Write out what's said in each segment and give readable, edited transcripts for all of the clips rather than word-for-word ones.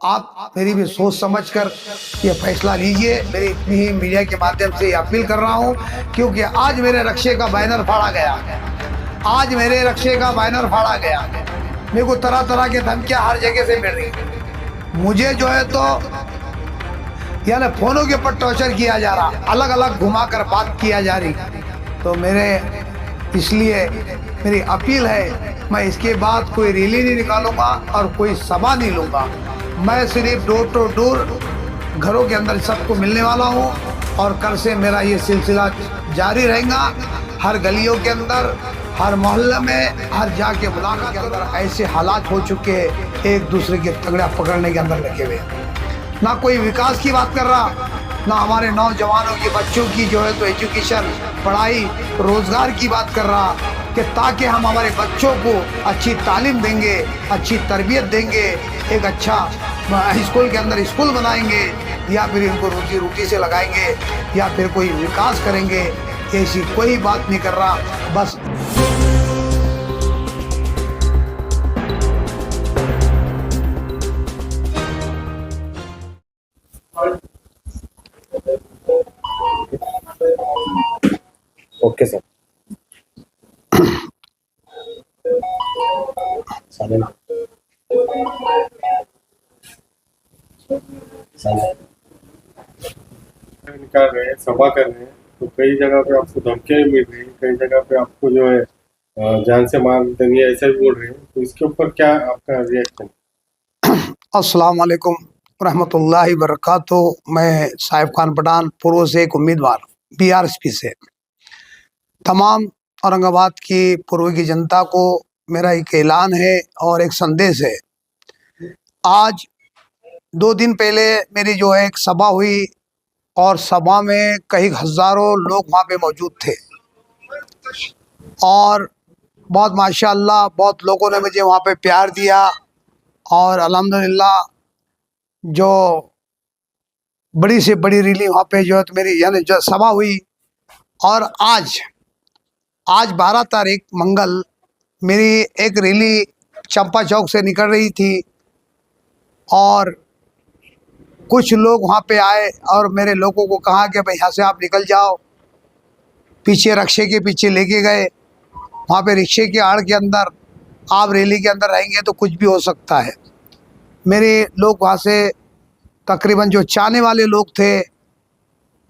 आप मेरी भी सोच समझ कर ये फैसला लीजिए। मेरी इतनी ही मीडिया के माध्यम से अपील कर रहा हूँ, क्योंकि आज मेरे रक्षे का बैनर फाड़ा गया। आज मेरे रक्षे का बैनर फाड़ा गया। मेरे को तरह तरह के धमकियां हर जगह से मिल रही। मुझे जो है तो यानी फोनों के ऊपर टॉर्चर किया जा रहा, अलग अलग घुमा कर बात किया जा रही। तो इसलिए मेरी अपील है, मैं इसके बाद कोई रैली नहीं निकालूंगा और कोई सभा नहीं लूंगा। मैं सिर्फ डोर टू डोर घरों के अंदर सबको मिलने वाला हूं और कल से मेरा ये सिलसिला जारी रहेगा। हर गलियों के अंदर, हर मोहल्ले में, हर जाके मुलाकात के अंदर ऐसे हालात हो चुके हैं, एक दूसरे के तगड़ा पकड़ने के अंदर लगे हुए। ना कोई विकास की बात कर रहा, ना हमारे नौजवानों की, बच्चों की जो है तो एजुकेशन, पढ़ाई, रोजगार की बात कर रहा, कि ताकि हम हमारे बच्चों को अच्छी तालीम देंगे, अच्छी तरबियत देंगे, एक अच्छा स्कूल के अंदर स्कूल बनाएंगे, या फिर इनको रोजी रोटी से लगाएंगे, या फिर कोई विकास करेंगे। ऐसी कोई बात नहीं कर रहा। बस ओके सर। चालेल चालेल। निकाल रहे हैं, सभा कर रहे हैं, तो कई जगह पे आपको धमकियां भी मिल रही हैं, कई जगह पे आपको जो है जान से मार देंगे ऐसा भी बोल रहे हैं। तो इसके ऊपर क्या आपका रिएक्शन? अस्सलाम वालेकुम रहमतुल्लाहि बरकातुहू। मैं साहिब खान पठान, पूर्व से एक उम्मीदवार BRSP से। तमाम औरंगाबाद की पूर्व की जनता को मेरा एक ऐलान है और एक संदेश है। आज 2 दिन पहले मेरी जो है एक सभा हुई और सभा में कई हज़ारों लोग वहाँ पे मौजूद थे और बहुत माशाअल्लाह बहुत लोगों ने मुझे वहाँ पे प्यार दिया और अल्हम्दुलिल्लाह जो बड़ी से बड़ी रैली वहाँ पे जो है तो मेरी यानी जो सभा हुई। और आज 12 तारीख मंगल मेरी एक रैली चंपा चौक से निकल रही थी और कुछ लोग वहाँ पे आए और मेरे लोगों को कहा कि भाई यहाँ से आप निकल जाओ। पीछे रिक्शे के पीछे लेके गए। वहाँ पे रिक्शे की आड़ के अंदर आप रैली के अंदर रहेंगे तो कुछ भी हो सकता है। मेरे लोग वहाँ से तकरीबन जो चाहने वाले लोग थे,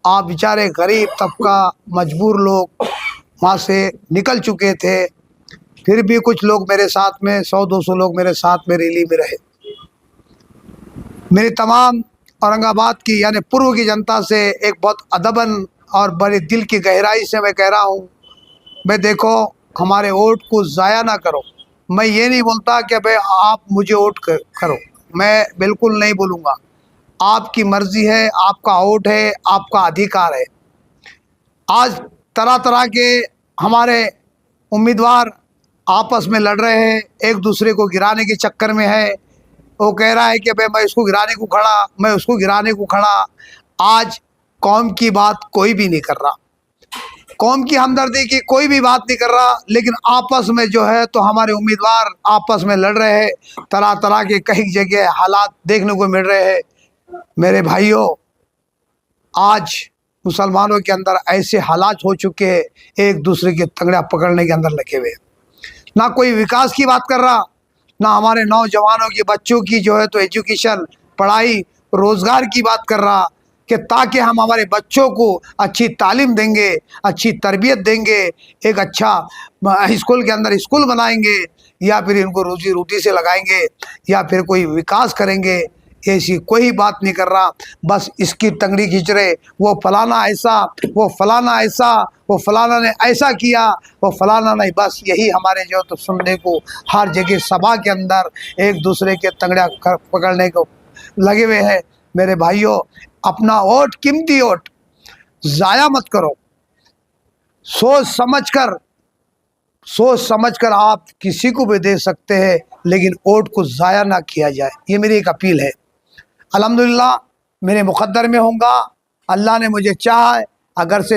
आप बेचारे गरीब तबका मजबूर लोग वहाँ से निकल चुके थे। फिर भी कुछ लोग मेरे साथ में 100-200 लोग मेरे साथ में रैली में रहे। मेरी तमाम औरंगाबाद की यानी पूर्व की जनता से एक बहुत अदबन और बड़े दिल की गहराई से मैं कह रहा हूँ, मैं देखो हमारे वोट को ज़ाया ना करो। मैं ये नहीं बोलता कि भाई आप मुझे वोट करो, मैं बिल्कुल नहीं बोलूँगा। आपकी मर्ज़ी है, आपका वोट है, आपका अधिकार है। आज तरह तरह के हमारे उम्मीदवार आपस में लड़ रहे हैं, एक दूसरे को गिराने के चक्कर में है। वो कह रहा है कि भाई मैं इसको गिराने को खड़ा, मैं उसको गिराने को खड़ा। आज कौम की बात कोई भी नहीं कर रहा, कौम की हमदर्दी की कोई भी बात नहीं कर रहा, लेकिन आपस में जो है तो हमारे उम्मीदवार आपस में लड़ रहे हैं। तरह तरह के कई जगह हालात देखने को मिल रहे हैं। मेरे भाइयों, आज मुसलमानों के अंदर ऐसे हालात हो चुके हैं, एक दूसरे के तगड़ा पकड़ने के अंदर लगे हुए। ना कोई विकास की बात कर रहा, ना हमारे नौजवानों की, बच्चों की जो है तो एजुकेशन, पढ़ाई, रोजगार की बात कर रहा, कि ताकि हम हमारे बच्चों को अच्छी तालीम देंगे, अच्छी तरबियत देंगे, एक अच्छा स्कूल के अंदर स्कूल बनाएंगे, या फिर इनको रोजी रोटी से लगाएंगे, या फिर कोई विकास करेंगे। ऐसी कोई बात नहीं कर रहा। बस इसकी तंगड़ी खींच रहे, वो फलाना ऐसा, वो फलाना ऐसा, वो फलाना ने ऐसा किया, वो फलाना नहीं। बस यही हमारे जो तो सुनने को हर जगह सभा के अंदर एक दूसरे के तंगड़ा पकड़ने को लगे हुए हैं। मेरे भाइयों, अपना वोट, कीमती वोट ज़ाया मत करो। सोच समझ कर आप किसी को भी दे सकते हैं, लेकिन वोट को ज़ाया ना किया जाए, ये मेरी एक अपील है। अल्हम्दुलिल्लाह मेरे मुक़द्दर में होगा, अल्लाह ने मुझे चाहा है, अगर से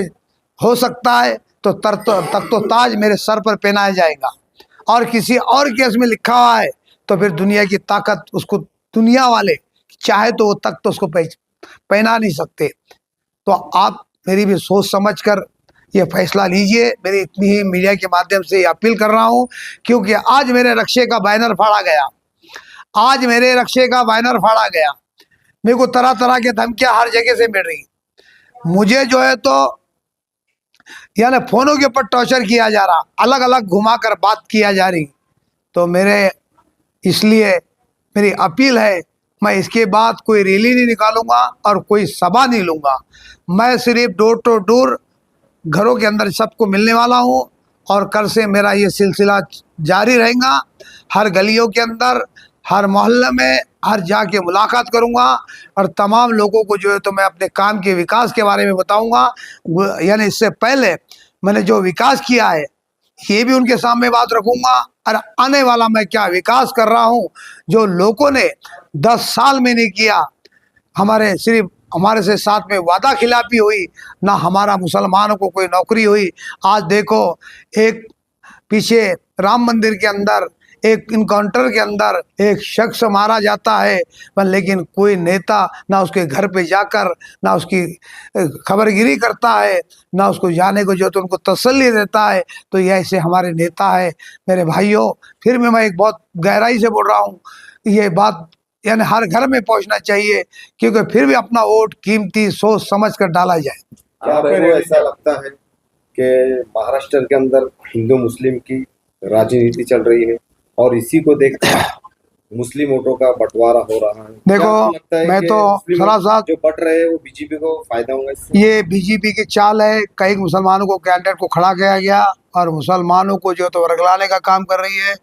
हो सकता है तो तख्त ताज मेरे सर पर पहनाया जाएगा। और किसी और केस में लिखा हुआ है तो फिर दुनिया की ताकत उसको, दुनिया वाले चाहे तो वो तक तो उसको पहना नहीं सकते। तो आप मेरी भी सोच समझ कर ये फैसला लीजिए। मेरी इतनी ही मीडिया के माध्यम से ये अपील कर रहा हूँ, क्योंकि आज मेरे रक्षे का बैनर फाड़ा गया, आज मेरे रक्षे का बैनर फाड़ा गया। मेरे को तरह तरह के धमकियां हर जगह से मिल रही। मुझे जो है तो यानी फोनों के ऊपर टॉर्चर किया जा रहा, अलग अलग घुमा कर बात किया जा रही। तो मेरे इसलिए मेरी अपील है, मैं इसके बाद कोई रैली नहीं निकालूंगा और कोई सभा नहीं लूंगा। मैं सिर्फ डोर टू डोर घरों के अंदर सबको मिलने वाला हूँ और कल से मेरा ये सिलसिला जारी रहेगा। हर गलियों के अंदर, हर मोहल्ले में, हर जाके मुलाकात करूंगा और तमाम लोगों को जो है तो मैं अपने काम के विकास के बारे में बताऊंगा। यानी इससे पहले मैंने जो विकास किया है ये भी उनके सामने बात रखूंगा, और आने वाला मैं क्या विकास कर रहा हूं जो लोगों ने 10 साल में नहीं किया। सिर्फ हमारे से साथ में वादा खिलाफी हुई, ना हमारा मुसलमानों को कोई नौकरी हुई। आज देखो, एक पीछे राम मंदिर के अंदर एक इनकाउंटर के अंदर एक शख्स मारा जाता है, पर लेकिन कोई नेता ना उसके घर पे जाकर ना उसकी खबरगिरी करता है, ना उसको जाने को जो तो उनको तसल्ली देता है। तो ये ऐसे हमारे नेता है। मेरे भाइयों, फिर भी मैं एक बहुत गहराई से बोल रहा हूँ, ये बात यानी हर घर में पहुंचना चाहिए, क्योंकि फिर भी अपना वोट कीमती सोच समझ कर डाला जाए। क्या आपको ऐसा लगता है कि महाराष्ट्र के अंदर हिंदू मुस्लिम की राजनीति चल रही है और इसी को देखते मुस्लिम वोटों का बंटवारा हो रहा है? देखो, क्या आपको लगता है मैं कि तो मुस्लिम सरासर जो बट रहे हैं वो बीजेपी को फायदा होगा इससे? ये बीजेपी की चाल है। कई मुसलमानों को कैंडिडेट को खड़ा किया गया और मुसलमानों को जो तो वर्गलाने का काम कर रही है,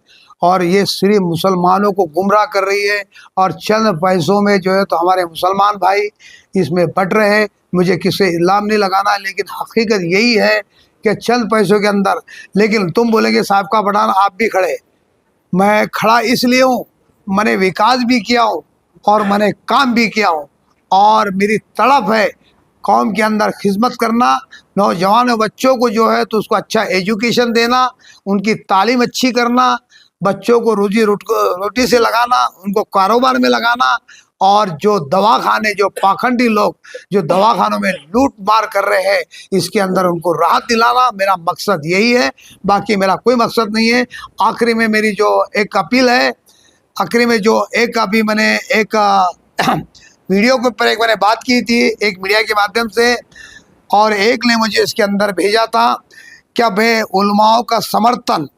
और ये सिर्फ मुसलमानों को गुमराह कर रही है, और चंद पैसों में जो है तो हमारे मुसलमान भाई इसमें बट रहे हैं। मुझे किसी इल्ज़ाम नहीं लगाना, लेकिन हकीकत यही है कि चंद पैसों के अंदर, लेकिन तुम बोलेंगे साहब का बढ़ाना, आप भी खड़े, मैं खड़ा इसलिए हूँ, मैंने विकास भी किया हूँ और मैंने काम भी किया हूँ, और मेरी तड़प है कौम के अंदर खिदमत करना, नौजवानों बच्चों को जो है तो उसको अच्छा एजुकेशन देना, उनकी तालीम अच्छी करना, बच्चों को रोटी से लगाना, उनको कारोबार में लगाना, और जो दवाखाने, जो पाखंडी लोग जो दवाखानों में लूट मार कर रहे हैं, इसके अंदर उनको राहत दिलाना, मेरा मकसद यही है। बाकी मेरा कोई मकसद नहीं है। आखिरी में मेरी जो एक अपील है, आखिरी में जो एक अभी मैंने एक वीडियो के ऊपर एक मैंने बात की थी एक मीडिया के माध्यम से, और एक ने मुझे इसके अंदर भेजा था क्या भाई उलमाओं का समर्थन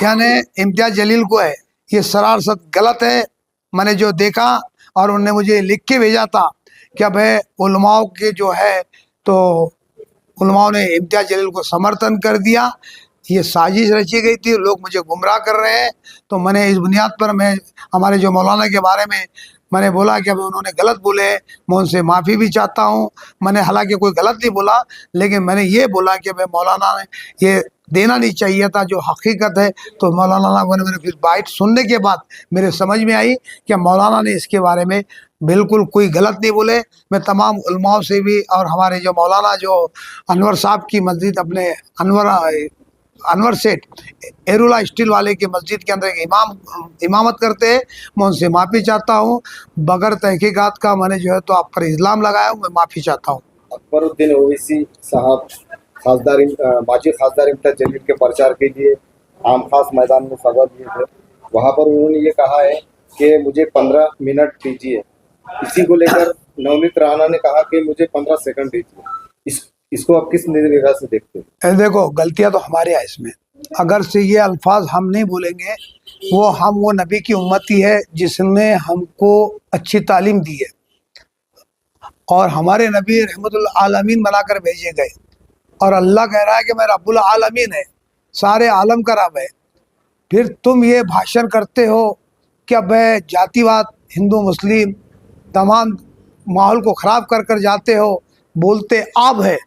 यानी इम्तियाज जलील को है, ये सरासर गलत है। मैंने जो देखा और उन्होंने मुझे लिख के भेजा था क्या भाई उलमाओं के जो है तो उलमाओं ने इम्तियाज जलील को समर्थन कर दिया, ये साजिश रची गई थी, लोग मुझे गुमराह कर रहे हैं। तो मैंने इस बुनियाद पर मैं हमारे जो मौलाना के बारे में मैंने बोला कि अभी उन्होंने गलत बोले, मैं उनसे माफ़ी भी चाहता हूँ। मैंने हालांकि कोई गलत नहीं बोला, लेकिन मैंने ये बोला कि भाई मौलाना ने ये देना नहीं चाहिए था जो हकीकत है। तो मौलाना मैंने फिर बाइट सुनने के बाद मेरे समझ में आई कि मौलाना ने इसके बारे में बिल्कुल कोई गलत नहीं बोले। मैं तमाम उलमाओं से भी, और हमारे जो मौलाना जो अनवर साहब की मस्जिद अपने अनवर सेठ एरुला स्टील वाले की मस्जिद के अंदर एक इमामत करते हैं, मैं उनसे माफ़ी चाहता हूँ। बगैर तहकीकात का मैंने जो है तो आप पर इल्ज़ाम लगाया हूँ, मैं माफ़ी चाहता हूँ। अकबरुद्दीन ओवैसी साहब माजी खासदार इम्तियाज जलील के प्रचार के लिए आम खास मैदान में सभा दिए थे। वहाँ पर उन्होंने ये कहा है कि मुझे 15 मिनट दीजिए। इसी को लेकर नवनीत राणा ने कहा कि मुझे 15 सेकंड दीजिए। इसको आप किस निगाह से देखते हैं? देखो, गलतियां तो हमारे यहाँ इसमें, अगर से ये अल्फाज हम नहीं बोलेंगे, वो नबी की उम्मती है जिसने हमको अच्छी तालीम दी है, और हमारे नबी रहमतुल आलमीन बनाकर भेजे गए, और अल्लाह कह रहा है कि मैं रब्बुल आलमीन है, सारे आलम का रब है। फिर तुम ये भाषण करते हो कि अब जातिवाद, हिंदू मुस्लिम तमाम माहौल को ख़राब कर कर जाते हो, बोलते आप है,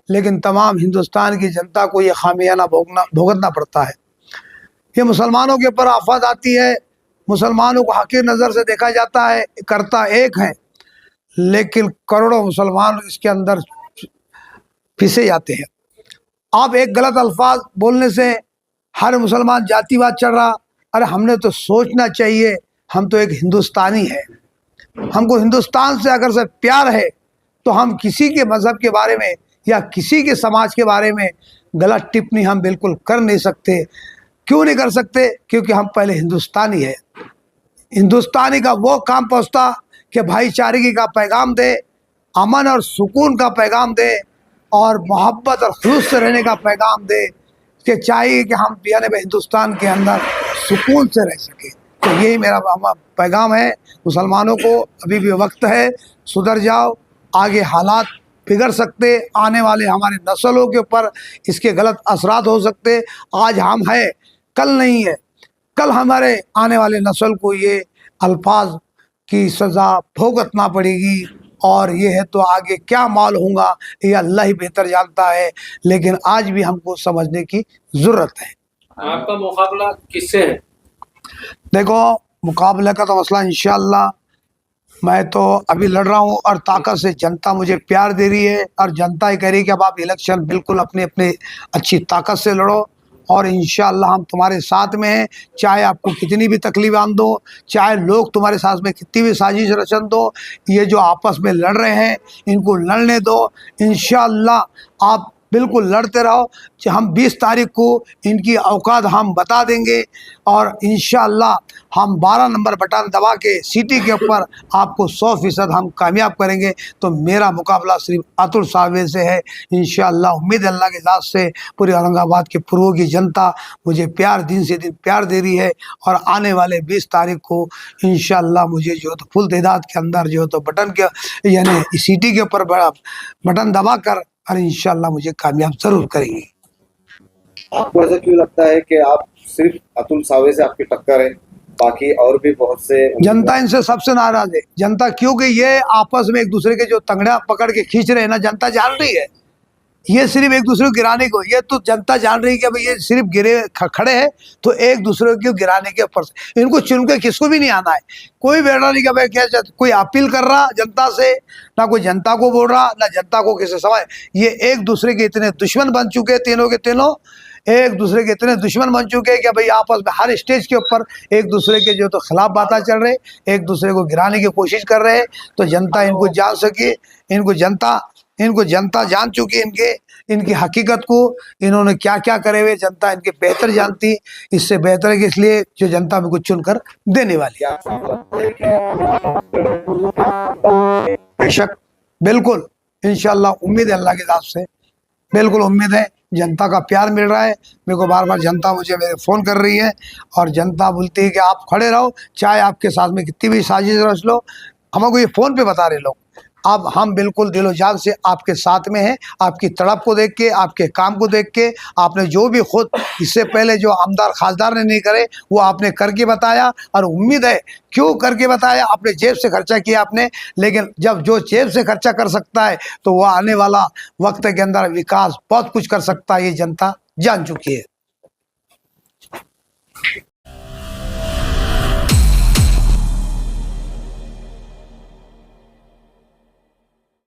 लेकिन तमाम हिंदुस्तान की जनता को ये खामियाना भुगतना पड़ता है। ये मुसलमानों के ऊपर आफत आती है, मुसलमानों को हकीर नज़र से देखा जाता है, करता एक है, लेकिन करोड़ों मुसलमान इसके अंदर पिसे जाते हैं। आप एक गलत अल्फाज बोलने से हर मुसलमान जातिवाद चढ़ रहा। अरे हमने तो सोचना चाहिए, हम तो एक हिंदुस्तानी है, हमको हिंदुस्तान से अगर से प्यार है तो हम किसी के मज़हब के बारे में या किसी के समाज के बारे में गलत टिप्पणी हम बिल्कुल कर नहीं सकते। क्यों नहीं कर सकते? क्योंकि हम पहले हिंदुस्तानी है। हिंदुस्तानी का वो काम पहुँचता कि भाईचारे का पैगाम दे, अमन और सुकून का पैगाम दे और मोहब्बत और खुलूस से रहने का पैगाम दे कि चाहिए कि हम यानी हिंदुस्तान के अंदर सुकून से रह सके। तो यही मेरा पैगाम है मुसलमानों को। अभी भी वक्त है, सुधर जाओ, आगे हालात बिगड़ सकते, आने वाले हमारे नस्लों के ऊपर इसके गलत असरात हो सकते। आज हम हैं, कल नहीं है। कल हमारे आने वाले नस्ल को ये अल्फाज की सज़ा भुगतना पड़ेगी और ये है तो आगे क्या माल होगा ये अल्लाह ही बेहतर जानता है। लेकिन आज भी हमको समझने की ज़रूरत है। आपका मुकाबला किससे है? देखो, मुकाबले का तो मसला इंशाअल्लाह मैं तो अभी लड़ रहा हूँ और ताकत से जनता मुझे प्यार दे रही है और जनता ही कह रही है कि अब आप इलेक्शन बिल्कुल अपने अपने अच्छी ताकत से लड़ो और इंशाअल्लाह हम तुम्हारे साथ में हैं। चाहे आपको कितनी भी तकलीफ आन दो, चाहे लोग तुम्हारे साथ में कितनी भी साजिश रचन दो, ये जो आपस में लड़ रहे हैं इनको लड़ने दो। इंशाअल्लाह आप बिल्कुल लड़ते रहो। हम 20 तारीख को इनकी औकात हम बता देंगे और इंशाअल्लाह हम 12 नंबर बटन दबा के सीटी के ऊपर आपको 100% हम कामयाब करेंगे। तो मेरा मुकाबला सिर्फ अतुल सावे से है। इंशाअल्लाह उम्मीद है अल्लाह के ज़ात से पूरे औरंगाबाद के पूर्व की जनता मुझे प्यार दिन से दिन प्यार दे रही है और आने वाले 20 तारीख को इंशाअल्लाह मुझे जो तो फुल तादाद के अंदर जो तो बटन के यानी सीटी के ऊपर बटन दबा कर और इंशाअल्लाह मुझे कामयाब ज़रूर करेंगे। आपको ऐसा क्यों लगता है कि आप सिर्फ अतुल सावे से आपकी टक्कर है, बाकी और भी बहुत से? जनता इनसे सबसे नाराज है। जनता क्योंकि ये आपस में एक दूसरे के जो तंगड़ा पकड़ के खींच रहे हैं ना, जनता जान रही है ये सिर्फ एक दूसरे को गिराने को। ये तो जनता जान रही है कि भाई ये सिर्फ खड़े हैं तो एक दूसरे को गिराने के ऊपर से इनको चुन के किसको भी नहीं आना है। कोई बैठा नहीं कि भाई क्या कोई अपील कर रहा जनता से, ना कोई जनता को बोल रहा, ना जनता को किसी सवाल। ये एक दूसरे के इतने दुश्मन बन चुके हैं, तीनों के तीनों एक दूसरे के इतने दुश्मन बन चुके हैं कि भाई आपस में हर स्टेज के ऊपर एक दूसरे के जो तो खिलाफ बातें चल रहे, एक दूसरे को गिराने की कोशिश कर रहे हैं। तो जनता इनको जान सके, इनको जनता जान चुकी है इनकी हकीकत को, इन्होंने क्या क्या करे हुए जनता इनके बेहतर जानती। इससे बेहतर है कि इसलिए जो जनता में कुछ चुनकर देने वाली है। बेशक, बिल्कुल इंशाअल्लाह उम्मीद है अल्लाह के ज़ात से, बिल्कुल उम्मीद है। जनता का प्यार मिल रहा है मेरे को। बार बार जनता मुझे मेरे फ़ोन कर रही है और जनता बोलती है कि आप खड़े रहो, चाहे आपके साथ में कितनी भी साजिश रच लो। हमको ये फ़ोन पे बता रहे लोग। अब हम बिल्कुल दिलो जान से आपके साथ में हैं। आपकी तड़प को देख के, आपके काम को देख के, आपने जो भी खुद इससे पहले जो आमदार खासदार ने नहीं करे वो आपने करके बताया और उम्मीद है क्यों करके बताया, अपने जेब से खर्चा किया आपने। लेकिन जब जो जेब से खर्चा कर सकता है तो वह आने वाला वक्त के अंदर विकास बहुत कुछ कर सकता है, ये जनता जान चुकी है।